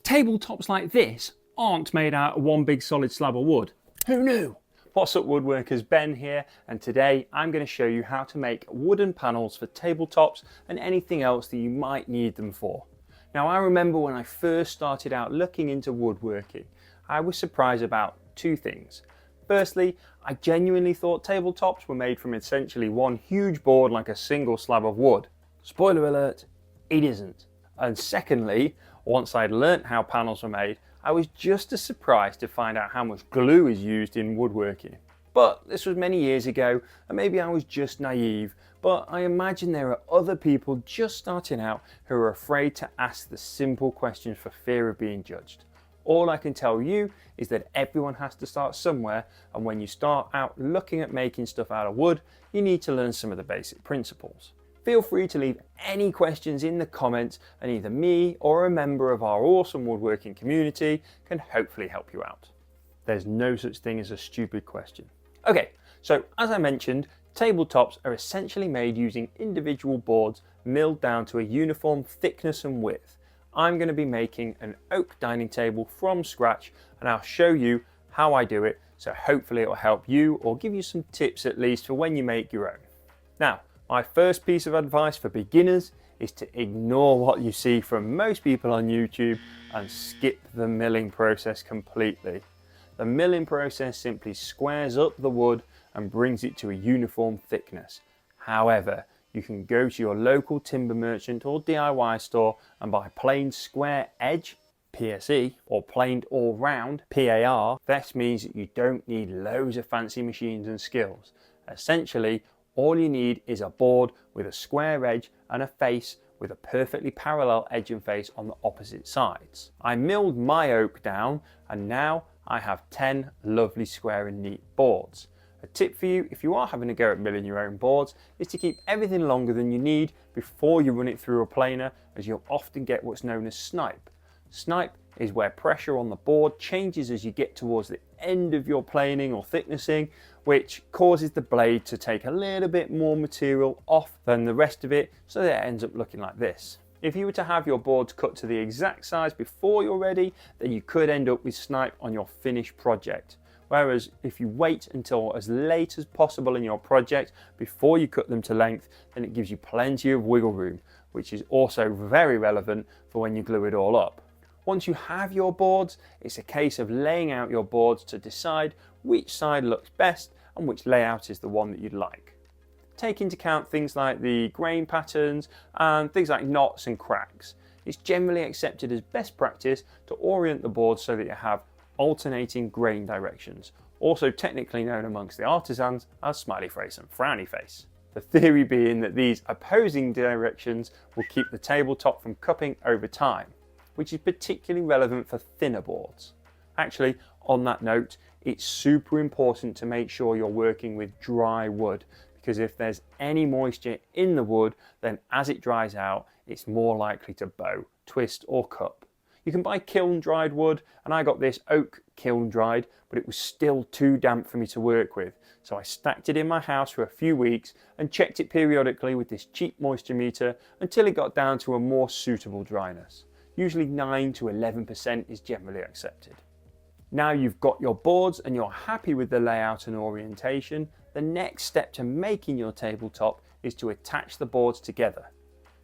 tabletops like this aren't made out of one big solid slab of wood. Who knew? What's up, Woodworkers? Ben here, and today I'm going to show you how to make wooden panels for tabletops and anything else that you might need them for. Now, I remember when I first started out looking into woodworking, I was surprised about two things. Firstly, I genuinely thought tabletops were made from essentially one huge board like a single slab of wood. Spoiler alert, it isn't. And secondly, once I'd learnt how panels were made, I was just as surprised to find out how much glue is used in woodworking. But this was many years ago, and maybe I was just naive, but I imagine there are other people just starting out who are afraid to ask the simple questions for fear of being judged. All I can tell you is that everyone has to start somewhere, and when you start out looking at making stuff out of wood, you need to learn some of the basic principles. Feel free to leave any questions in the comments, and either me or a member of our awesome woodworking community can hopefully help you out. There's no such thing as a stupid question. Okay, so as I mentioned, tabletops are essentially made using individual boards milled down to a uniform thickness and width. I'm going to be making an oak dining table from scratch, and I'll show you how I do it, so hopefully it will help you or give you some tips at least for when you make your own. Now, my first piece of advice for beginners is to ignore what you see from most people on YouTube and skip the milling process completely. The milling process simply squares up the wood and brings it to a uniform thickness. However, you can go to your local timber merchant or DIY store and buy plain square edge, PSE, or planed all round, PAR. This means that you don't need loads of fancy machines and skills. Essentially, all you need is a board with a square edge and a face with a perfectly parallel edge and face on the opposite sides. I milled my oak down, and now I have 10 lovely square and neat boards. A tip for you if you are having a go at milling your own boards is to keep everything longer than you need before you run it through a planer, as you'll often get what's known as snipe. Snipe is where pressure on the board changes as you get towards the end of your planing or thicknessing, which causes the blade to take a little bit more material off than the rest of it, so that it ends up looking like this. If you were to have your boards cut to the exact size before you're ready, then you could end up with snipe on your finished project. Whereas if you wait until as late as possible in your project before you cut them to length, then it gives you plenty of wiggle room, which is also very relevant for when you glue it all up. Once you have your boards, it's a case of laying out your boards to decide which side looks best and which layout is the one that you'd like. Take into account things like the grain patterns and things like knots and cracks. It's generally accepted as best practice to orient the board so that you have alternating grain directions, also technically known amongst the artisans as smiley face and frowny face. The theory being that these opposing directions will keep the tabletop from cupping over time, which is particularly relevant for thinner boards. Actually, on that note, it's super important to make sure you're working with dry wood, because if there's any moisture in the wood, then as it dries out, it's more likely to bow, twist or cup. You can buy kiln dried wood, and I got this oak kiln dried, but it was still too damp for me to work with. So I stacked it in my house for a few weeks and checked it periodically with this cheap moisture meter until it got down to a more suitable dryness. Usually 9 to 11% is generally accepted. Now you've got your boards and you're happy with the layout and orientation, the next step to making your tabletop is to attach the boards together.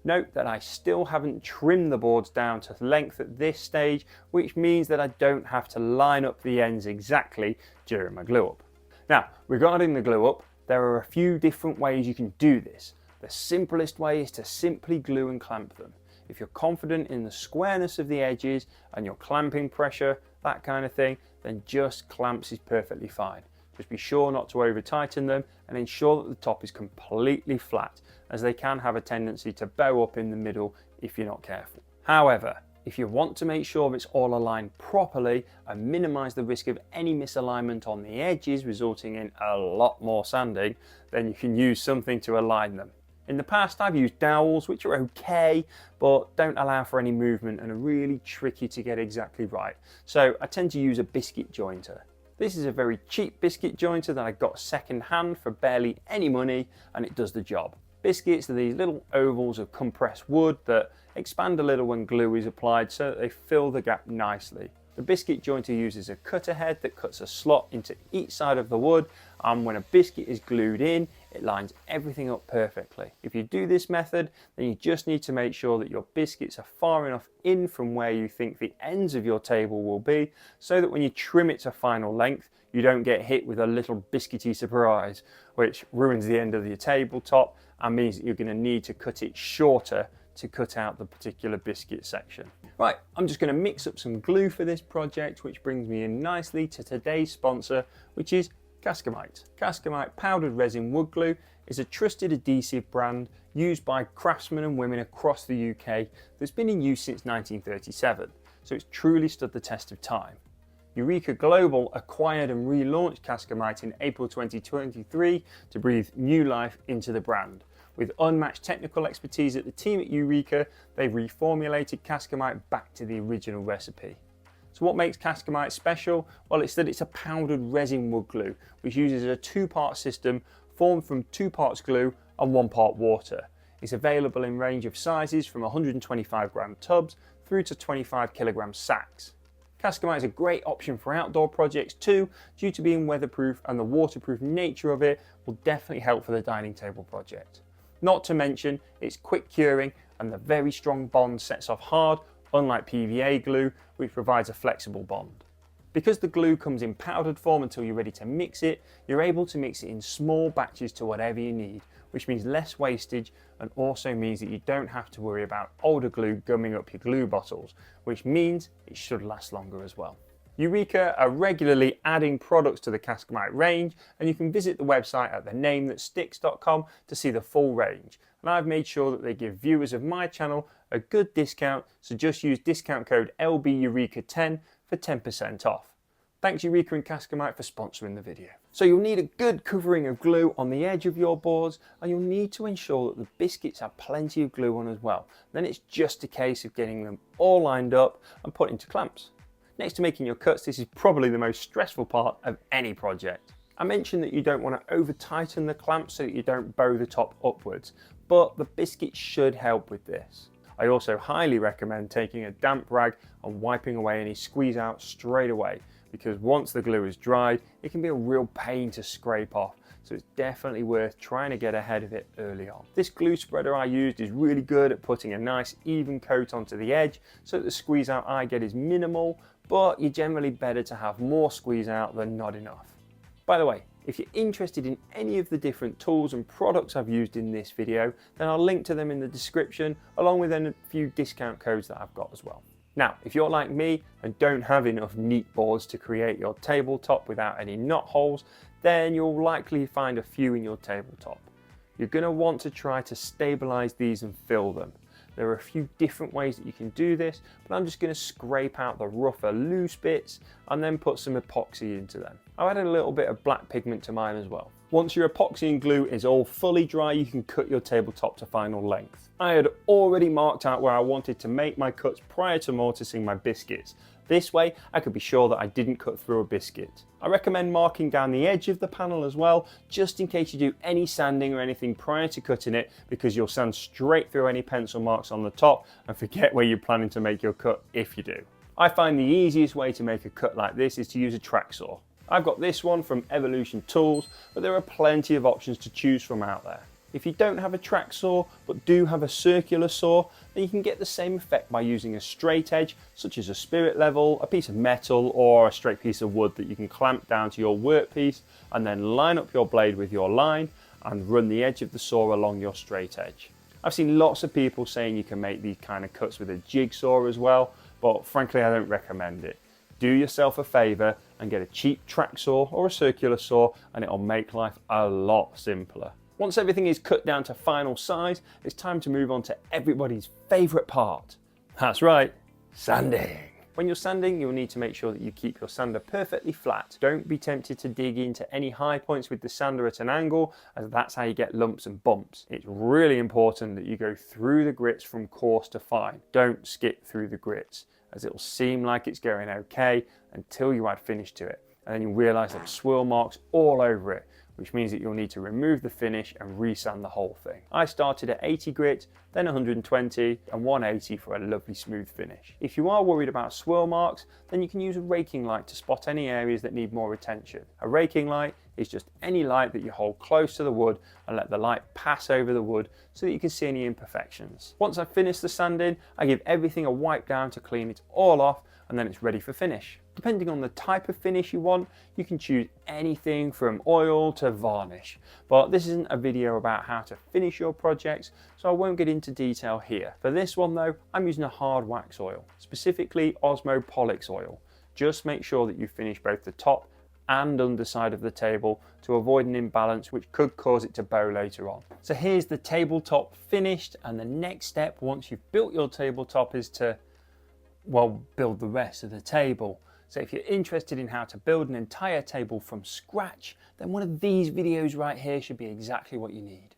Note that I still haven't trimmed the boards down to length at this stage, which means that I don't have to line up the ends exactly during my glue up. Now, regarding the glue up, there are a few different ways you can do this. The simplest way is to simply glue and clamp them. If you're confident in the squareness of the edges and your clamping pressure, that kind of thing, then just clamps is perfectly fine. Just be sure not to over tighten them and ensure that the top is completely flat, as they can have a tendency to bow up in the middle if you're not careful. However, if you want to make sure it's all aligned properly and minimize the risk of any misalignment on the edges resulting in a lot more sanding, then you can use something to align them. In the past, I've used dowels, which are okay, but don't allow for any movement and are really tricky to get exactly right. So I tend to use a biscuit jointer. This is a very cheap biscuit jointer that I got second hand for barely any money, and it does the job. Biscuits are these little ovals of compressed wood that expand a little when glue is applied so that they fill the gap nicely. The biscuit jointer uses a cutter head that cuts a slot into each side of the wood, and when a biscuit is glued in, it lines everything up perfectly. If you do this method, then you just need to make sure that your biscuits are far enough in from where you think the ends of your table will be, so that when you trim it to final length, you don't get hit with a little biscuity surprise, which ruins the end of your tabletop and means that you're going to need to cut it shorter to cut out the particular biscuit section. Right, I'm just going to mix up some glue for this project, which brings me in nicely to today's sponsor, which is Cascamite. Cascamite powdered resin wood glue is a trusted adhesive brand used by craftsmen and women across the UK that's been in use since 1937, so it's truly stood the test of time. Eureka Global acquired and relaunched Cascamite in April 2023 to breathe new life into the brand. With unmatched technical expertise at the team at Eureka, they've reformulated Cascamite back to the original recipe. So what makes Cascamite special? Well, it's that it's a powdered resin wood glue, which uses a two-part system formed from 2 parts glue and 1 part water. It's available in range of sizes from 125 gram tubs through to 25 kilogram sacks. Cascamite is a great option for outdoor projects too, due to being weatherproof, and the waterproof nature of it will definitely help for the dining table project. Not to mention its quick curing, and the very strong bond sets off hard, unlike PVA glue, which provides a flexible bond. Because the glue comes in powdered form until you're ready to mix it, you're able to mix it in small batches to whatever you need, which means less wastage and also means that you don't have to worry about older glue gumming up your glue bottles, which means it should last longer as well. Eureka are regularly adding products to the Cascamite range, and you can visit the website at thenamethatsticks.com to see the full range. And I've made sure that they give viewers of my channel a good discount, so just use discount code LBEureka10 for 10% off. Thanks Eureka and Cascamite for sponsoring the video. So you'll need a good covering of glue on the edge of your boards, and you'll need to ensure that the biscuits have plenty of glue on as well. Then it's just a case of getting them all lined up and put into clamps. Next to making your cuts, this is probably the most stressful part of any project. I mentioned that you don't want to over tighten the clamp so that you don't bow the top upwards, but the biscuit should help with this. I also highly recommend taking a damp rag and wiping away any squeeze out straight away, because once the glue is dried, it can be a real pain to scrape off, so it's definitely worth trying to get ahead of it early on. This glue spreader I used is really good at putting a nice even coat onto the edge so that the squeeze out I get is minimal, but you're generally better to have more squeeze out than not enough. By the way, if you're interested in any of the different tools and products I've used in this video, then I'll link to them in the description, along with a few discount codes that I've got as well. Now, if you're like me and don't have enough neat boards to create your tabletop without any knot holes, then you'll likely find a few in your tabletop. You're going to want to try to stabilize these and fill them. There are a few different ways that you can do this, but I'm just going to scrape out the rougher, loose bits and then put some epoxy into them. I've added a little bit of black pigment to mine as well. Once your epoxy and glue is all fully dry, you can cut your tabletop to final length. I had already marked out where I wanted to make my cuts prior to mortising my biscuits. This way, I could be sure that I didn't cut through a biscuit. I recommend marking down the edge of the panel as well, just in case you do any sanding or anything prior to cutting it, because you'll sand straight through any pencil marks on the top and forget where you're planning to make your cut if you do. I find the easiest way to make a cut like this is to use a track saw. I've got this one from Evolution Tools, but there are plenty of options to choose from out there. If you don't have a track saw but do have a circular saw, then you can get the same effect by using a straight edge, such as a spirit level, a piece of metal, or a straight piece of wood that you can clamp down to your workpiece and then line up your blade with your line and run the edge of the saw along your straight edge. I've seen lots of people saying you can make these kind of cuts with a jigsaw as well, but frankly I don't recommend it. Do yourself a favour and get a cheap track saw or a circular saw, and it'll make life a lot simpler. Once everything is cut down to final size, it's time to move on to everybody's favourite part. That's right, sanding. When you're sanding, you'll need to make sure that you keep your sander perfectly flat. Don't be tempted to dig into any high points with the sander at an angle, as that's how you get lumps and bumps. It's really important that you go through the grits from coarse to fine. Don't skip through the grits, as it'll seem like it's going okay until you add finish to it. And then you realise there are swirl marks all over it, which means that you'll need to remove the finish and resand the whole thing. I started at 80 grit, then 120 and 180 for a lovely smooth finish. If you are worried about swirl marks, then you can use a raking light to spot any areas that need more attention. A raking light is just any light that you hold close to the wood and let the light pass over the wood so that you can see any imperfections. Once I've finished the sanding, I give everything a wipe down to clean it all off, and then it's ready for finish. Depending on the type of finish you want, you can choose anything from oil to varnish. But this isn't a video about how to finish your projects, so I won't get into detail here. For this one though, I'm using a hard wax oil, specifically Osmo Pollux oil. Just make sure that you finish both the top and underside of the table to avoid an imbalance which could cause it to bow later on. So here's the tabletop finished, and the next step once you've built your tabletop is to, well, build the rest of the table. So if you're interested in how to build an entire table from scratch, then one of these videos right here should be exactly what you need.